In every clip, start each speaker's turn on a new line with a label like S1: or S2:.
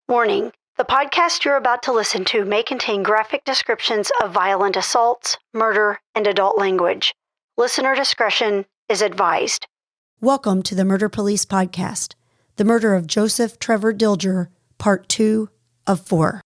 S1: Warning, the podcast you're about to listen to may contain graphic descriptions of violent assaults, murder, and adult language. Listener discretion is advised. Welcome to the Murder Police Podcast, the murder of Joseph Trevor Dilger, Part 2 of 4.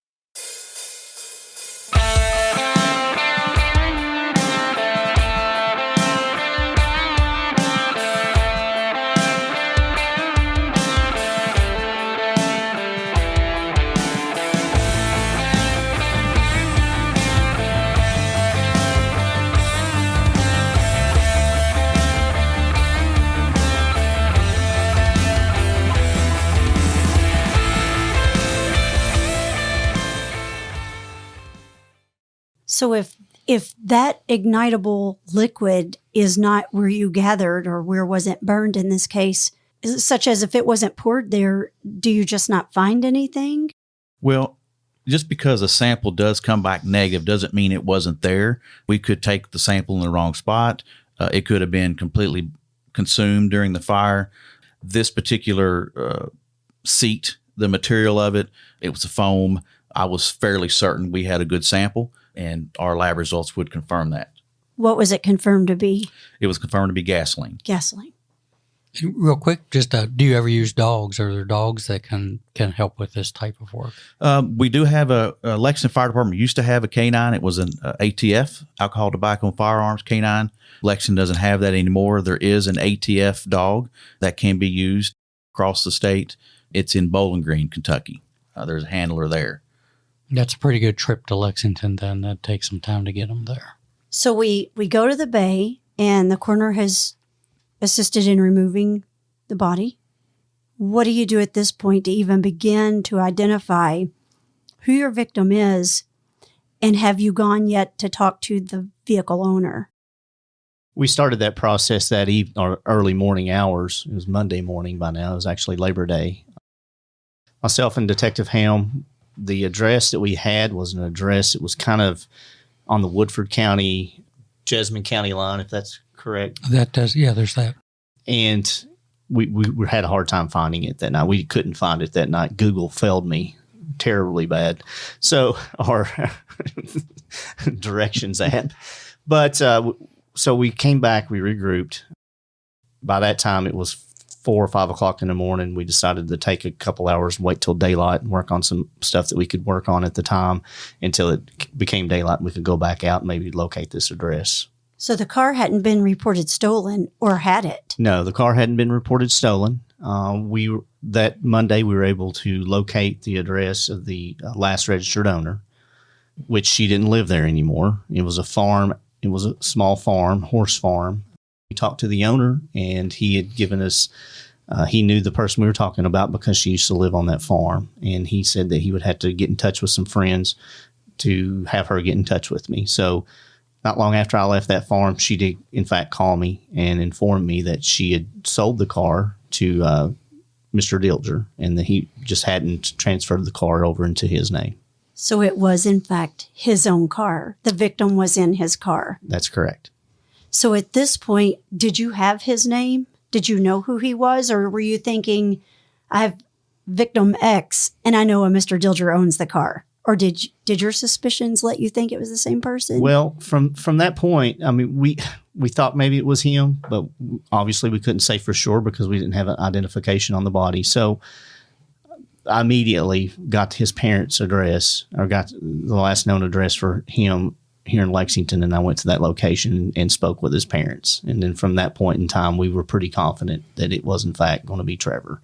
S1: So if that ignitable liquid is not where you gathered or where wasn't burned in this case, such as if it wasn't poured there, do you just not find anything?
S2: Well, just because a sample does come back negative doesn't mean it wasn't there. We could take the sample in the wrong spot. It could have been completely consumed during the fire. This particular seat, the material of it, it was a foam. I was fairly certain we had a good sample, and our lab results would confirm that.
S1: What was it confirmed to be?
S2: It was confirmed to be gasoline.
S1: Gasoline.
S3: Real quick, just do you ever use dogs? Are there dogs that can help with this type of work?
S2: We do have a Lexington Fire Department used to have a canine. It was an ATF, Alcohol, Tobacco, and Firearms canine. Lexington doesn't have that anymore. There is an ATF dog that can be used across the state. It's in Bowling Green, Kentucky. There's a handler there.
S3: That's a pretty good trip to Lexington then. That takes some time to get them there.
S1: So we go to the bay, and the coroner has assisted in removing the body. What do you do at this point to even begin to identify who your victim is, and have you gone yet to talk to the vehicle owner?
S4: We started that process that evening or early morning hours. It was Monday morning by now. It was actually Labor Day. Myself and Detective Ham, the address that we had was an address. It was kind of on the Woodford County, Jessamine County line, if that's correct.
S3: That does, yeah, there's that.
S4: And we had a hard time finding it that night. We couldn't find it that night. Google failed me terribly bad. So our directions app. But so we came back, we regrouped. By that time, it was 4 or 5 o'clock in the morning. We decided to take a couple hours, wait till daylight, and work on some stuff that we could work on at the time until it became daylight and we could go back out and maybe locate this address.
S1: So the car hadn't been reported stolen, or had it?
S4: No, the car hadn't been reported stolen. That Monday we were able to locate the address of the last registered owner, which she didn't live there anymore. It was a farm. It was a small farm, horse farm. We talked to the owner, and he had given us, he knew the person we were talking about because she used to live on that farm. And he said that he would have to get in touch with some friends to have her get in touch with me. So not long after I left that farm, she did, in fact, call me and inform me that she had sold the car to Mr. Dilger, and that he just hadn't transferred the car over into his name.
S1: So it was, in fact, his own car. The victim was in his car.
S4: That's correct.
S1: So at this point, did you have his name? Did you know who he was? Or were you thinking, I have victim X and I know a Mr. Dilger owns the car? Or did your suspicions let you think it was the same person?
S4: Well, from that point, I mean, we thought maybe it was him, but obviously we couldn't say for sure because we didn't have an identification on the body. So I immediately got his parents' address, or got the last known address for him here in Lexington, and I went to that location and spoke with his parents. And then from that point in time, we were pretty confident that it was, in fact, going to be Trevor.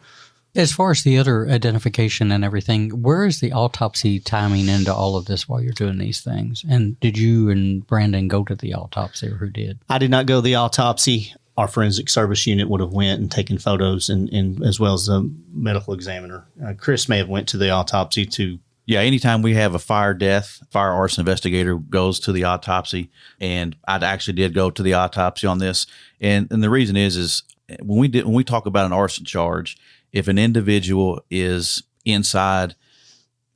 S3: As far as the other identification and everything, where is the autopsy timing into all of this while you're doing these things? And did you and Brandon go to the autopsy, or who did?
S4: I did not go to the autopsy. Our forensic service unit would have went and taken photos, and as well as the medical examiner. Chris may have went to the autopsy too.
S2: Yeah, anytime we have a fire death, fire arson investigator goes to the autopsy, and I actually did go to the autopsy on this. And the reason is when we talk about an arson charge, if an individual is inside,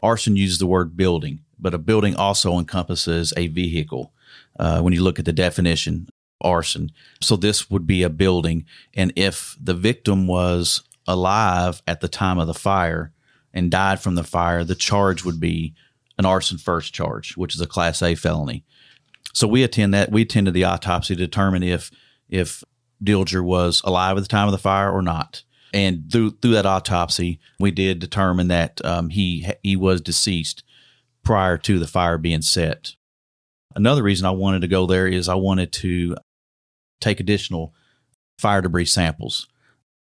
S2: arson uses the word building, but a building also encompasses a vehicle. When you look at the definition, arson. So this would be a building. And if the victim was alive at the time of the fire, and died from the fire, the charge would be an arson first charge, which is a Class A felony. So we attended the autopsy to determine if Dilger was alive at the time of the fire or not. And through that autopsy, we did determine that he was deceased prior to the fire being set. Another reason I wanted to go there is I wanted to take additional fire debris samples.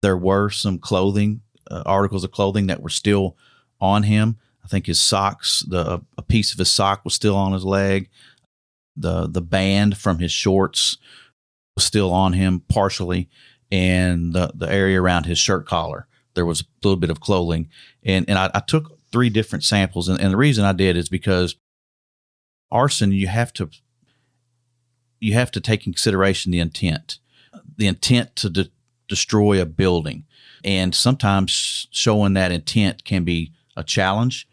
S2: There were some clothing, articles of clothing that were still on him. I think his socks, a piece of his sock was still on his leg. The band from his shorts was still on him partially, and the area around his shirt collar, there was a little bit of clothing. And I took 3 different samples, and the reason I did is because arson, you have to take in consideration the intent to destroy a building. And sometimes showing that intent can be a challenge,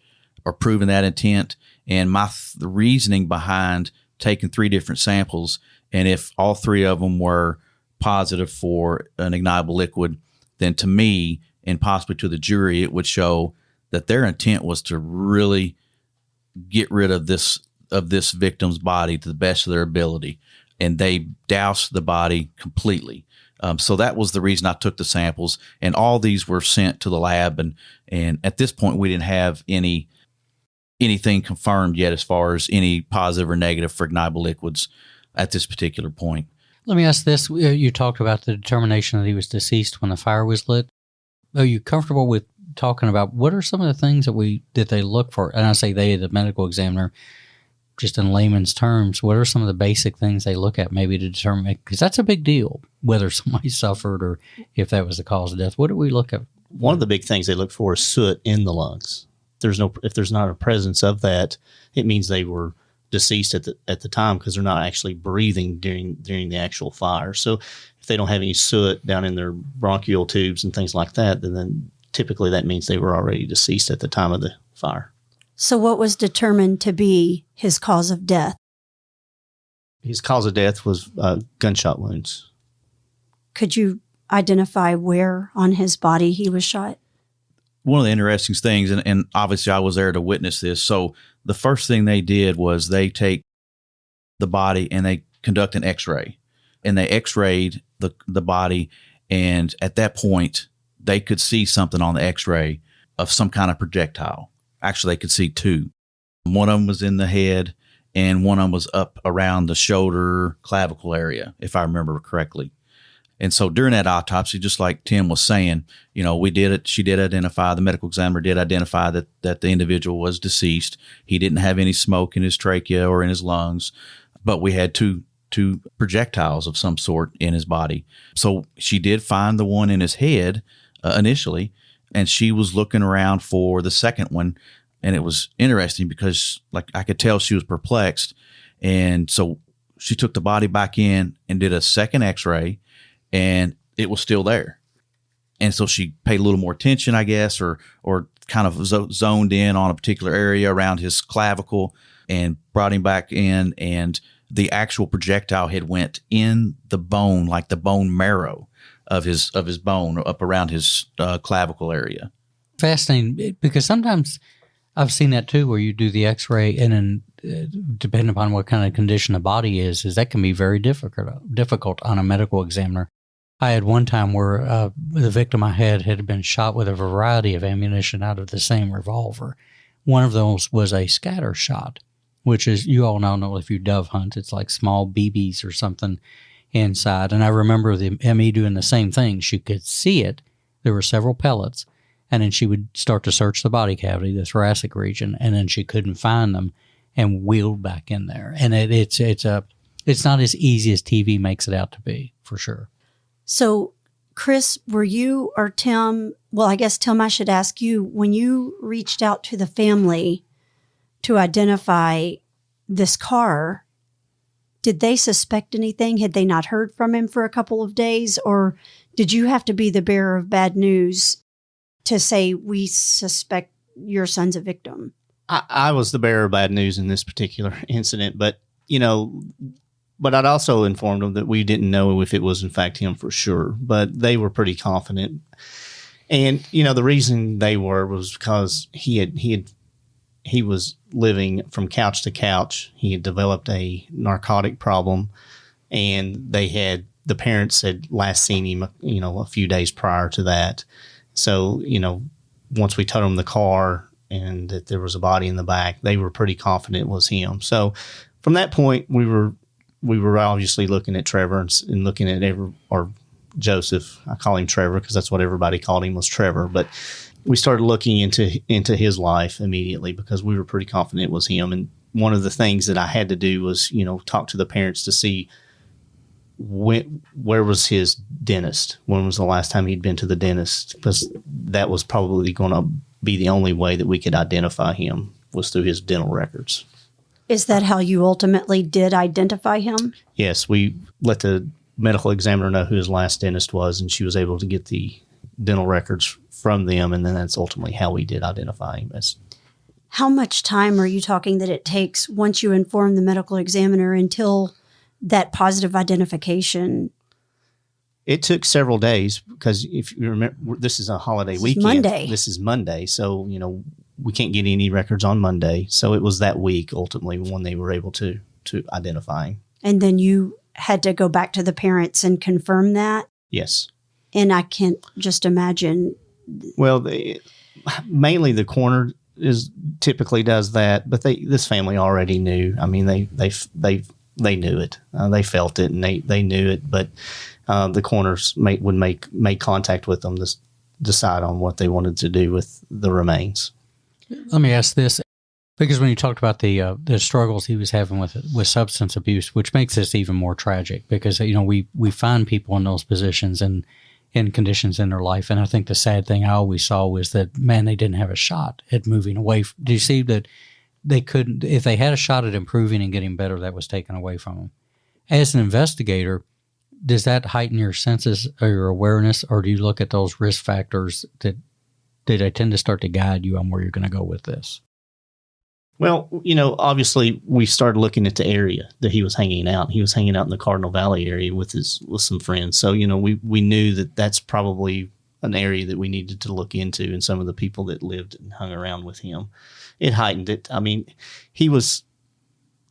S2: or proving that intent. And the reasoning behind taking 3 different samples, and if all 3 of them were positive for an ignitable liquid, then to me, and possibly to the jury, it would show that their intent was to really get rid of this victim's body to the best of their ability, and they doused the body completely. So that was the reason I took the samples, and all these were sent to the lab. And at this point, we didn't have anything confirmed yet as far as any positive or negative for ignitable liquids at this particular point.
S3: Let me ask this. You talked about the determination that he was deceased when the fire was lit. Are you comfortable with talking about what are some of the things that they look for? And I say they, the medical examiner, just in layman's terms, what are some of the basic things they look at maybe to determine, because that's a big deal, whether somebody suffered or if that was the cause of death. What do we look at?
S4: One of the big things they look for is soot in the lungs. If there's not a presence of that, it means they were deceased at the time, because they're not actually breathing during the actual fire. So if they don't have any soot down in their bronchial tubes and things like that, then typically that means they were already deceased at the time of the fire.
S1: So what was determined to be his cause of death?
S4: His cause of death was gunshot wounds.
S1: Could you identify where on his body he was shot?
S2: One of the interesting things, and obviously I was there to witness this, so the first thing they did was they take the body and they conduct an x-ray. And they x-rayed the body, and at that point, they could see something on the x-ray of some kind of projectile. Actually, they could see 2. One of them was in the head, and one of them was up around the shoulder clavicle area, if I remember correctly. And so during that autopsy, just like Tim was saying, we did it. She did identify, the medical examiner did identify that the individual was deceased. He didn't have any smoke in his trachea or in his lungs, but we had two projectiles of some sort in his body. So she did find the one in his head initially, and she was looking around for the second one. And it was interesting because I could tell she was perplexed. And so she took the body back in and did a second x-ray, and it was still there. And so she paid a little more attention, I guess, or kind of zoned in on a particular area around his clavicle and brought him back in. And the actual projectile had went in the bone, like the bone marrow of his bone up around his clavicle area.
S3: Fascinating, because sometimes I've seen that too, where you do the x-ray and then depending upon what kind of condition the body is that can be very difficult on a medical examiner. I had one time where the victim I had been shot with a variety of ammunition out of the same revolver. One of those was a scatter shot, which is, you all know if you dove hunt, it's like small BBs or something inside. And I remember the ME doing the same thing. She could see it. There were several pellets. And then she would start to search the body cavity, the thoracic region, and then she couldn't find them and wheeled back in there. And it's not as easy as TV makes it out to be, for sure.
S1: So, Chris, were you or Tim, well, I guess, Tim, I should ask you, when you reached out to the family to identify this car, did they suspect anything? Had they not heard from him for a couple of days? Or did you have to be the bearer of bad news to say, we suspect your son's a victim?
S4: I was the bearer of bad news in this particular incident, but I'd also informed them that we didn't know if it was in fact him for sure, but they were pretty confident. And, the reason they was because he was living from couch to couch. He had developed a narcotic problem, and the parents had last seen him, a few days prior to that. So, once we towed him the car and that there was a body in the back, they were pretty confident it was him. So from that point, we were obviously looking at Trevor and looking at or Joseph. I call him Trevor because that's what everybody called him, was Trevor. But we started looking into his life immediately because we were pretty confident it was him. And one of the things that I had to do was, talk to the parents to see where was his dentist? When was the last time he'd been to the dentist? Because that was probably going to be the only way that we could identify him, was through his dental records.
S1: Is that how you ultimately did identify him?
S4: Yes, we let the medical examiner know who his last dentist was, and she was able to get the dental records from them, and then that's ultimately how we did identify him.
S1: How much time are you talking that it takes once you inform the medical examiner until that positive identification?
S4: It took several days because if you remember, this is a holiday weekend.
S1: Monday.
S4: This is Monday. So, we can't get any records on Monday. So it was that week ultimately when they were able to identify him.
S1: And then you had to go back to the parents and confirm that?
S4: Yes.
S1: And I can't just imagine.
S4: Well, mainly the coroner typically does that, but this family already knew. I mean, they knew it. They felt it, and they knew it. But the coroners would make contact with them to decide on what they wanted to do with the remains.
S3: Let me ask this, because when you talked about the struggles he was having with substance abuse, which makes this even more tragic, because we find people in those positions and in conditions in their life, and I think the sad thing I always saw was that, man, they didn't have a shot at moving away. Do you see that they couldn't? If they had a shot at improving and getting better, that was taken away from them. As an investigator, does that heighten your senses or your awareness, or do you look at those risk factors that they tend to start to guide you on where you're going to go with this?
S4: Well, obviously we started looking at the area that he was hanging out. He was hanging out in the Cardinal Valley area with some friends. So, we knew that that's probably an area that we needed to look into, and some of the people that lived and hung around with him. It heightened it. I mean,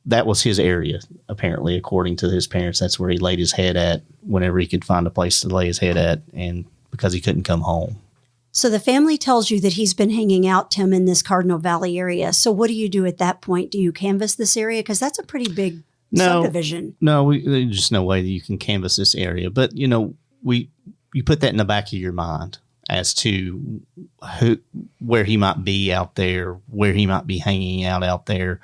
S4: that was his area, apparently, according to his parents. That's where he laid his head at whenever he could find a place to lay his head at, and because he couldn't come home.
S1: So the family tells you that he's been hanging out, Tim, in this Cardinal Valley area. So what do you do at that point? Do you canvass this area? Because that's a pretty big subdivision.
S4: No, there's just no way that you can canvass this area. But, you put that in the back of your mind as to where he might be out there, where he might be hanging out there.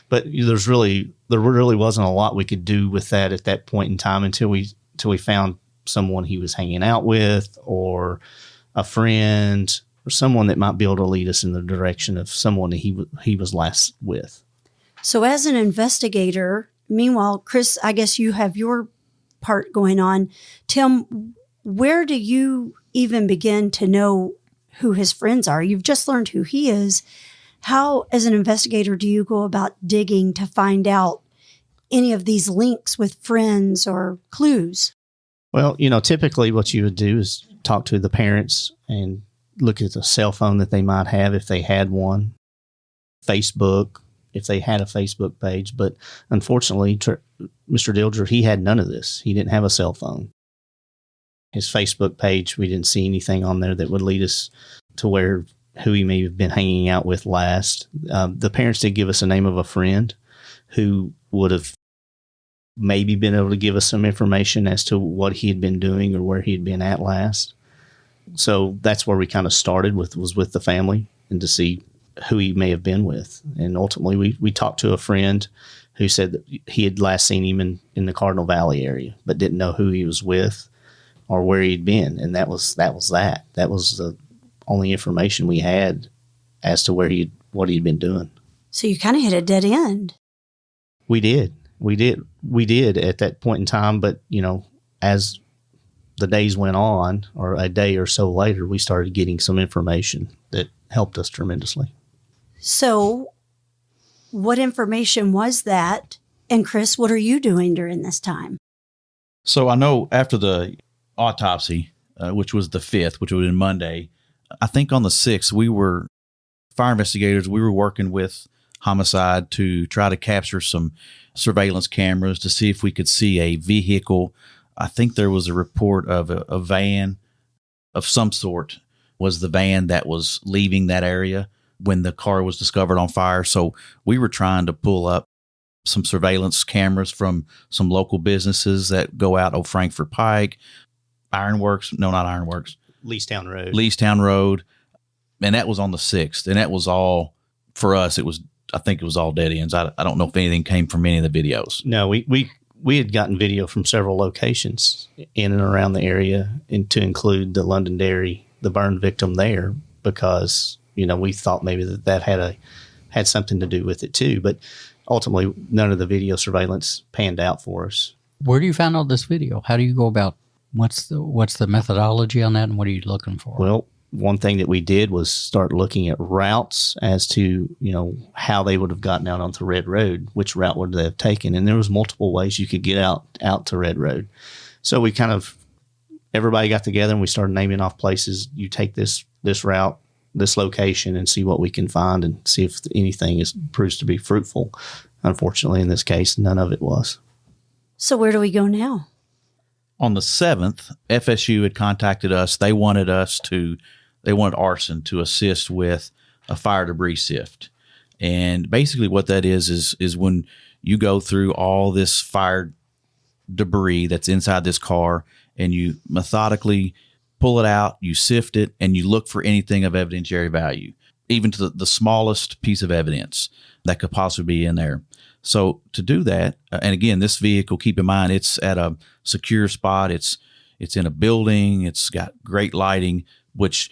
S4: But there really wasn't a lot we could do with that at that point in time until we found someone he was hanging out with, or a friend, or someone that might be able to lead us in the direction of someone that he was last with.
S1: So as an investigator, meanwhile, Chris, I guess you have your part going on. Tim, where do you even begin to know who his friends are? You've just learned who he is. How, as an investigator, do you go about digging to find out any of these links with friends or clues?
S4: Well, typically what you would do is talk to the parents and look at the cell phone that they might have if they had one, Facebook, if they had a Facebook page. But unfortunately, Mr. Dilger, he had none of this. He didn't have a cell phone. His Facebook page, we didn't see anything on there that would lead us to who he may have been hanging out with last. The parents did give us a name of a friend who would have maybe been able to give us some information as to what he had been doing or where he had been at last. So that's where we kind of started was with the family, and to see who he may have been with. And ultimately we talked to a friend who said that he had last seen him in the Cardinal Valley area, but didn't know who he was with or where he'd been. And that was that. That was the only information we had as to what he'd been doing.
S1: So you kind of hit a dead end.
S4: We did at that point in time. But, as the days went on, or a day or so later, we started getting some information that helped us tremendously. So
S1: what information was that? And Chris, what are you doing during this time?
S2: So I know after the autopsy, which was the 5th, which would have been Monday, I think on the 6th, fire investigators, we were working with Homicide to try to capture some surveillance cameras to see if we could see a vehicle. I think there was a report of a van of some sort was the van that was leaving that area when the car was discovered on fire. So we were trying to pull up some surveillance cameras from some local businesses that go out of Frankfort Pike, Ironworks. No, not Ironworks. Leestown Road. And that was on the 6th. And that was all, for us, I think it was all dead ends. I don't know if anything came from any of the videos.
S4: No, we had gotten video from several locations in and around the area, and to include the London Dairy, the burn victim there, because, we thought maybe that had something to do with it too. But ultimately, none of the video surveillance panned out for us.
S3: Where do you find all this video? How do you go about, what's the methodology on that, and what are you looking for?
S4: Well, one thing that we did was start looking at routes as to, how they would have gotten out onto Red Road, which route would they have taken. And there was multiple ways you could get out to Red Road. So we everybody got together and we started naming off places. You take this route, this location, and see what we can find and see if anything proves to be fruitful. Unfortunately, in this case, none of it was.
S1: So where do we go now?
S2: On the 7th, FSU had contacted us. They wanted Arson to assist with a fire debris sift. And basically what that is when you go through all this fire debris that's inside this car and you methodically pull it out, you sift it, and you look for anything of evidentiary value, even to the smallest piece of evidence that could possibly be in there. So to do that, and again, this vehicle, keep in mind, it's at a secure spot. It's in a building. It's got great lighting, which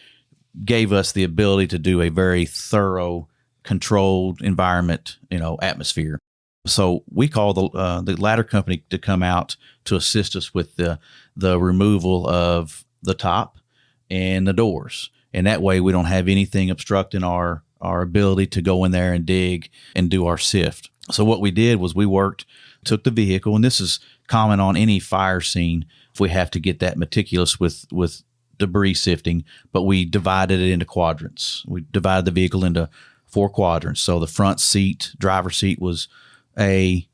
S2: gave us the ability to do a very thorough, controlled environment, atmosphere. So we called the ladder company to come out to assist us with the removal of the top and the doors. And that way we don't have anything obstructing our ability to go in there and dig and do our sift. So what we did was we took the vehicle, and this is common on any fire scene if we have to get that meticulous with debris sifting, but we divided it into quadrants. We divided the vehicle into 4 quadrants. So the front seat, driver's seat was A,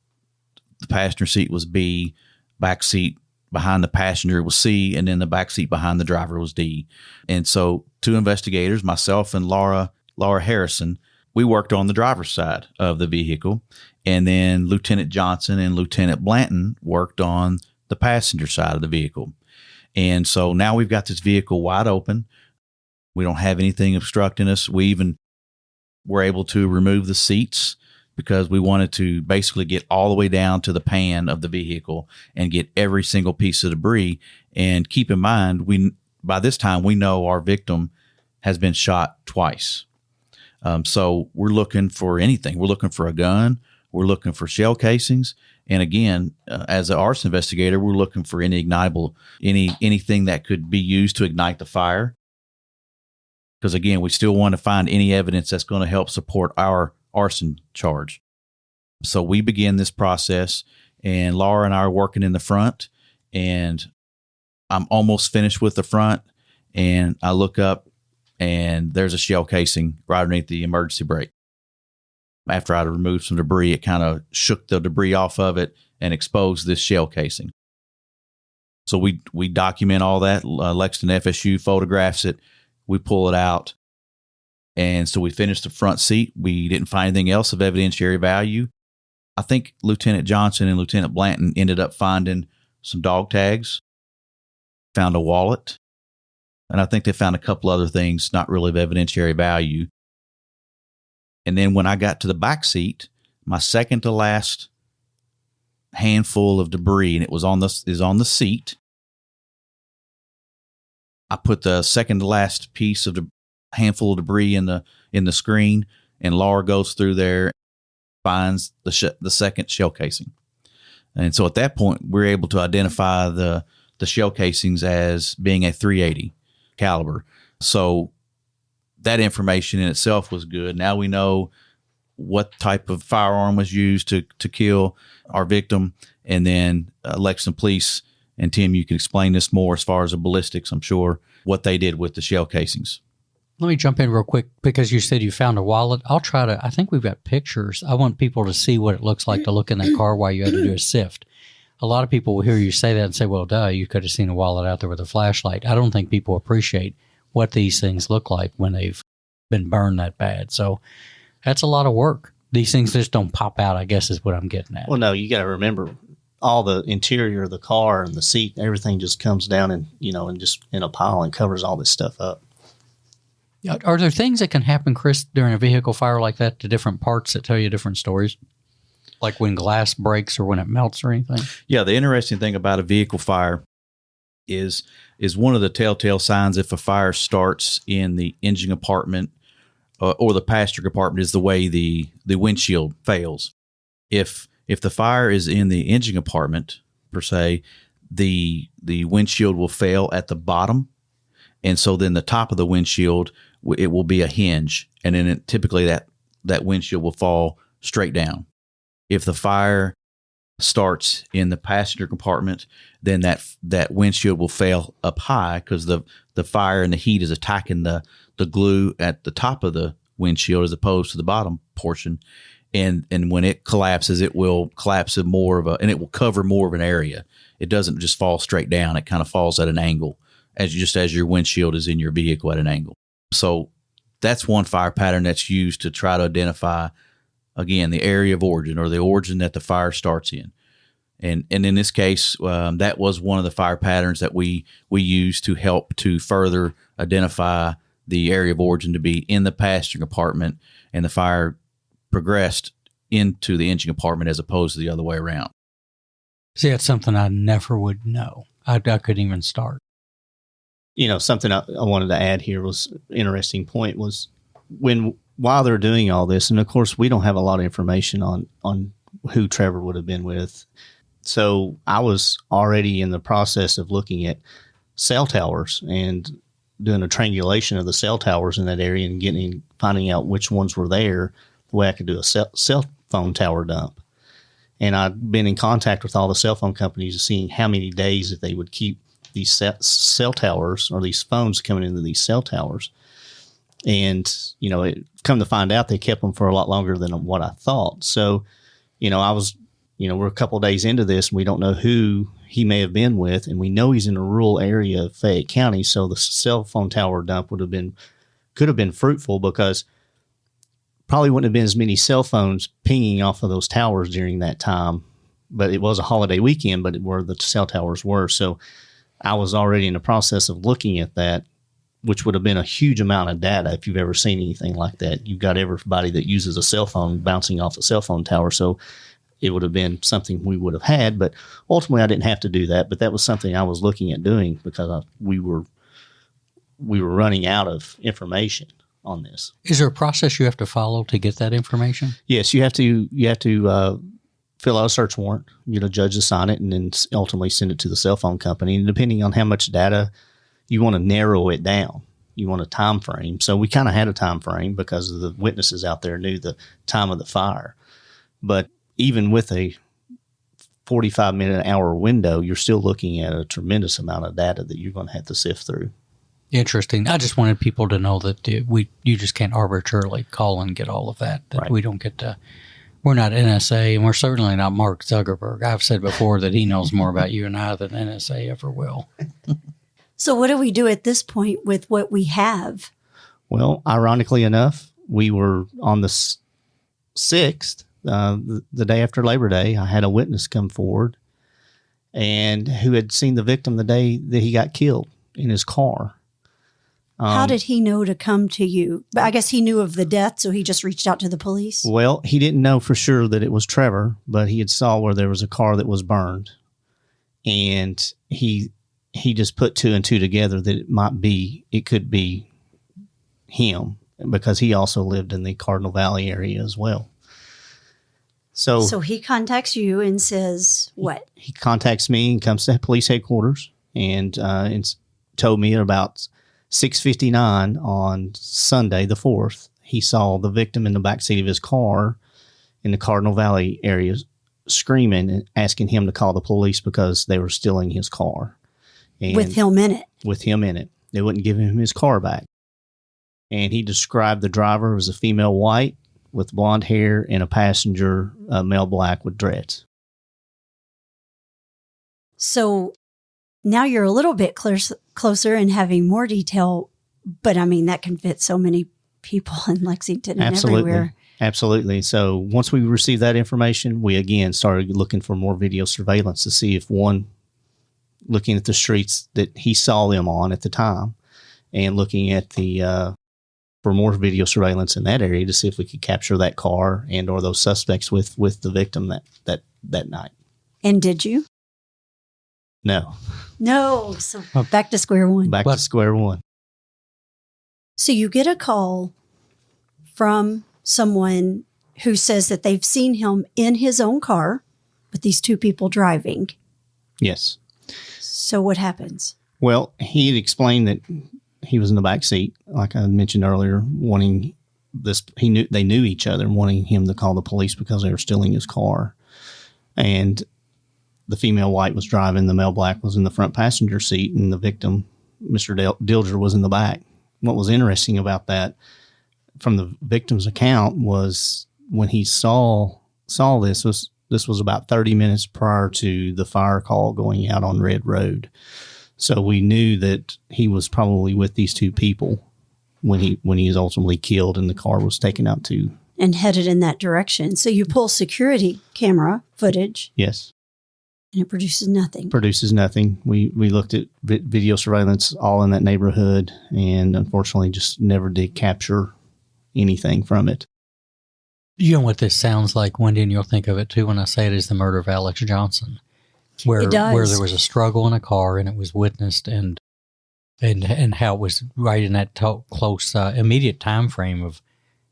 S2: the passenger seat was B, back seat behind the passenger was C, and then the back seat behind the driver was D. And so 2 investigators, myself and Laura Harrison, we worked on the driver's side of the vehicle, and then Lieutenant Johnson and Lieutenant Blanton worked on the passenger side of the vehicle. And so now we've got this vehicle wide open. We don't have anything obstructing us. We even were able to remove the seats because we wanted to basically get all the way down to the pan of the vehicle and get every single piece of debris. And keep in mind, by this time, we know our victim has been shot twice. So we're looking for anything. We're looking for a gun. We're looking for shell casings. And again, as an arson investigator, we're looking for any ignitable, anything that could be used to ignite the fire. Because again, we still want to find any evidence that's going to help support our arson charge. So we begin this process, and Laura and I are working in the front, and I'm almost finished with the front, and I look up, and there's a shell casing right underneath the emergency brake. After I'd removed some debris, it kind of shook the debris off of it and exposed this shell casing. So we document all that. Lexington FSU photographs it. We pull it out. And so we finished the front seat. We didn't find anything else of evidentiary value. I think Lieutenant Johnson and Lieutenant Blanton ended up finding some dog tags, found a wallet, and I think they found a couple other things not really of evidentiary value. And then when I got to the back seat, my second to last handful of debris, and it was on the seat. I put the second to last piece of the handful of debris in the screen, and Laura goes through there, finds the second shell casing. And so at that point, we're able to identify the shell casings as being a .380 caliber. So that information in itself was good. Now we know what type of firearm was used to kill our victim. And then Lexington Police, and Tim, you can explain this more as far as the ballistics, I'm sure, what they did with the shell casings.
S3: Let me jump in real quick because you said you found a wallet. I think we've got pictures. I want people to see what it looks like to look in that car while you had to do a sift. A lot of people will hear you say that and say, well, duh, you could have seen a wallet out there with a flashlight. I don't think people appreciate what these things look like when they've been burned that bad. So that's a lot of work. These things just don't pop out, I guess is what I'm getting at.
S4: Well, no, you got to remember all the interior of the car and the seat, everything just comes down and, and just in a pile and covers all this stuff up.
S3: Are there things that can happen, Chris, during a vehicle fire like that to different parts that tell you different stories? Like when glass breaks or when it melts or anything?
S2: Yeah, the interesting thing about a vehicle fire is one of the telltale signs if a fire starts in the engine compartment or the passenger compartment is the way the windshield fails. If the fire is in the engine compartment, per se, the windshield will fail at the bottom. And so then the top of the windshield, it will be a hinge. And then typically that windshield will fall straight down. If the fire starts in the passenger compartment, then that windshield will fail up high because the fire and the heat is attacking the glue at the top of the windshield as opposed to the bottom portion. And when it collapses, it will collapse and it will cover more of an area. It doesn't just fall straight down. It kind of falls at an angle as your windshield is in your vehicle at an angle. So that's one fire pattern that's used to try to identify, again, the area of origin or the origin that the fire starts in. And in this case, that was one of the fire patterns that we used to help to further identify the area of origin to be in the passenger compartment, and the fire progressed into the engine compartment as opposed to the other way around.
S3: See, that's something I never would know. I couldn't even start.
S4: Something I wanted to add here was interesting point was while they're doing all this, and of course we don't have a lot of information on who Trevor would have been with. So I was already in the process of looking at cell towers and doing a triangulation of the cell towers in that area and finding out which ones were there, the way I could do a cell phone tower dump. And I've been in contact with all the cell phone companies, seeing how many days that they would keep these cell towers or these phones coming into these cell towers. And, it come to find out they kept them for a lot longer than what I thought. So, we're a couple of days into this and we don't know who he may have been with. And we know he's in a rural area of Fayette County. So the cell phone tower dump could have been fruitful because probably wouldn't have been as many cell phones pinging off of those towers during that time. But it was a holiday weekend, but where the cell towers were. So I was already in the process of looking at that, which would have been a huge amount of data if you've ever seen anything like that. You've got everybody that uses a cell phone bouncing off a cell phone tower. So it would have been something we would have had. But ultimately, I didn't have to do that. But that was something I was looking at doing because we were running out of information on this.
S3: Is there a process you have to follow to get that information?
S4: Yes, you have to fill out a search warrant, get a judge to sign it, and then ultimately send it to the cell phone company. And depending on how much data you want to narrow it down, you want a time frame. So we kind of had a time frame because of the witnesses out there knew the time of the fire. But even with a 45-minute hour window, you're still looking at a tremendous amount of data that you're going to have to sift through.
S3: Interesting. I just wanted people to know that you just can't arbitrarily call and get all of that. Right. We don't get to. We're not NSA, and we're certainly not Mark Zuckerberg. I've said before that he knows more about you and I than NSA ever will.
S1: So what do we do at this point with what we have?
S4: Well, ironically enough, we were on the 6th, the day after Labor Day. I had a witness come forward and who had seen the victim the day that he got killed in his car.
S1: How did he know to come to you? But I guess he knew of the death, so he just reached out to the police?
S4: Well, he didn't know for sure that it was Trevor, but he had saw where there was a car that was burned. And he just put 2 and 2 together that it could be him because he also lived in the Cardinal Valley area as well. So
S1: he contacts you and says what?
S4: He contacts me and comes to police headquarters and told me about 6:59 on Sunday, the 4th, he saw the victim in the backseat of his car in the Cardinal Valley area screaming and asking him to call the police because they were stealing his car. And
S1: with him in it.
S4: With him in it. They wouldn't give him his car back. and he described the driver as a female white with blonde hair and a passenger, male black with dreads.
S1: So now you're a little bit closer and having more detail, but I mean, that can fit so many people in Lexington and everywhere.
S4: Absolutely. So once we received that information, we again started looking for more video surveillance to see if looking at the streets that he saw them on at the time and looking at for more video surveillance in that area to see if we could capture that car and or those suspects with the victim that night.
S1: And did you?
S4: No.
S1: So back to square one.
S4: Back to square one.
S1: So you get a call from someone who says that they've seen him in his own car with these two people driving.
S4: Yes.
S1: So what happens?
S4: Well, he had explained that he was in the back seat, like I mentioned earlier, wanting this. They knew each other and wanting him to call the police because they were stealing his car. And the female white was driving, the male black was in the front passenger seat, and the victim, Mr. Dilger, was in the back. What was interesting about that, from the victim's account, was when he saw this was about 30 minutes prior to the fire call going out on Red Road. So we knew that he was probably with these two people when he was ultimately killed and the car was taken out to.
S1: And headed in that direction. So you pull security camera footage.
S4: Yes.
S1: And it produces nothing.
S4: We looked at video surveillance all in that neighborhood and unfortunately just never did capture anything from it.
S3: You know what this sounds like, Wendy, and you'll think of it too when I say it, is the murder of Alex Johnson. Where there was a struggle in a car and it was witnessed and how it was right in that close immediate time frame of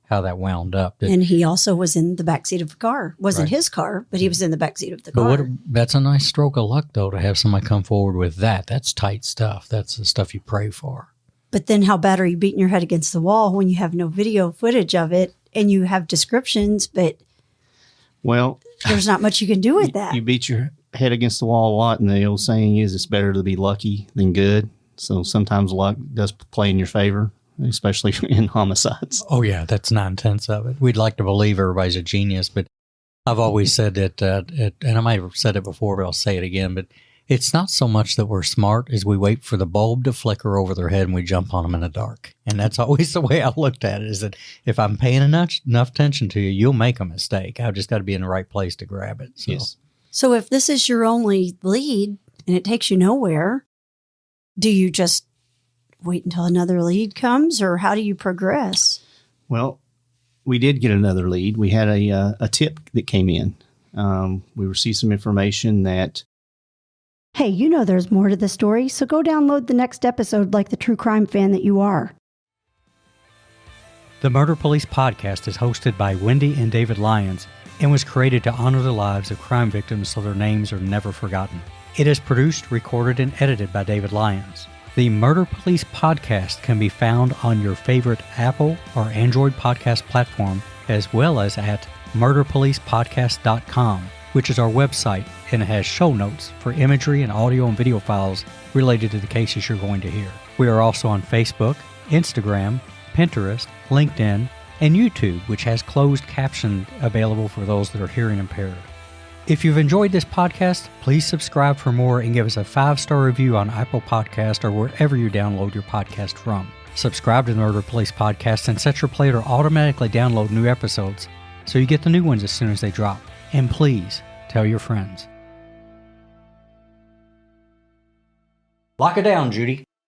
S3: how that wound up.
S1: And he also was in the backseat of the car. Wasn't his car, but he was in the backseat of the car.
S3: But that's a nice stroke of luck, though, to have somebody come forward with that. That's tight stuff. That's the stuff you pray for.
S1: But then how bad are you beating your head against the wall when you have no video footage of it and you have descriptions, but there's not much you can do with that.
S4: You beat your head against the wall a lot, and the old saying is it's better to be lucky than good. So sometimes luck does play in your favor, especially in homicides.
S3: Oh, yeah, that's 9/10 of it. We'd like to believe everybody's a genius, but I've always said that, and I might have said it before, but I'll say it again, but it's not so much that we're smart as we wait for the bulb to flicker over their head and we jump on them in the dark. And that's always the way I looked at it, is that if I'm paying enough attention to you, you'll make a mistake. I've just got to be in the right place to grab it. So.
S4: Yes.
S1: So if this is your only lead and it takes you nowhere, do you just wait until another lead comes, or how do you progress?
S4: Well, we did get another lead. We had a tip that came in. We received some information that...
S1: Hey, you know there's more to the story, so go download the next episode like the true crime fan that you are.
S3: The Murder Police podcast is hosted by Wendy and David Lyons and was created to honor the lives of crime victims so their names are never forgotten. It is produced, recorded, and edited by David Lyons. The Murder Police podcast can be found on your favorite Apple or Android podcast platform, as well as at murderpolicepodcast.com, which is our website, and it has show notes for imagery and audio and video files related to the cases you're going to hear. We are also on Facebook, Instagram, Pinterest, LinkedIn, and YouTube, which has closed caption available for those that are hearing impaired. If you've enjoyed this podcast, please subscribe for more and give us a 5-star review on Apple Podcast or wherever you download your podcast from. Subscribe to the Murder Police podcast and set your player to automatically download new episodes so you get the new ones as soon as they drop. And please tell your friends. Lock it down, Judy.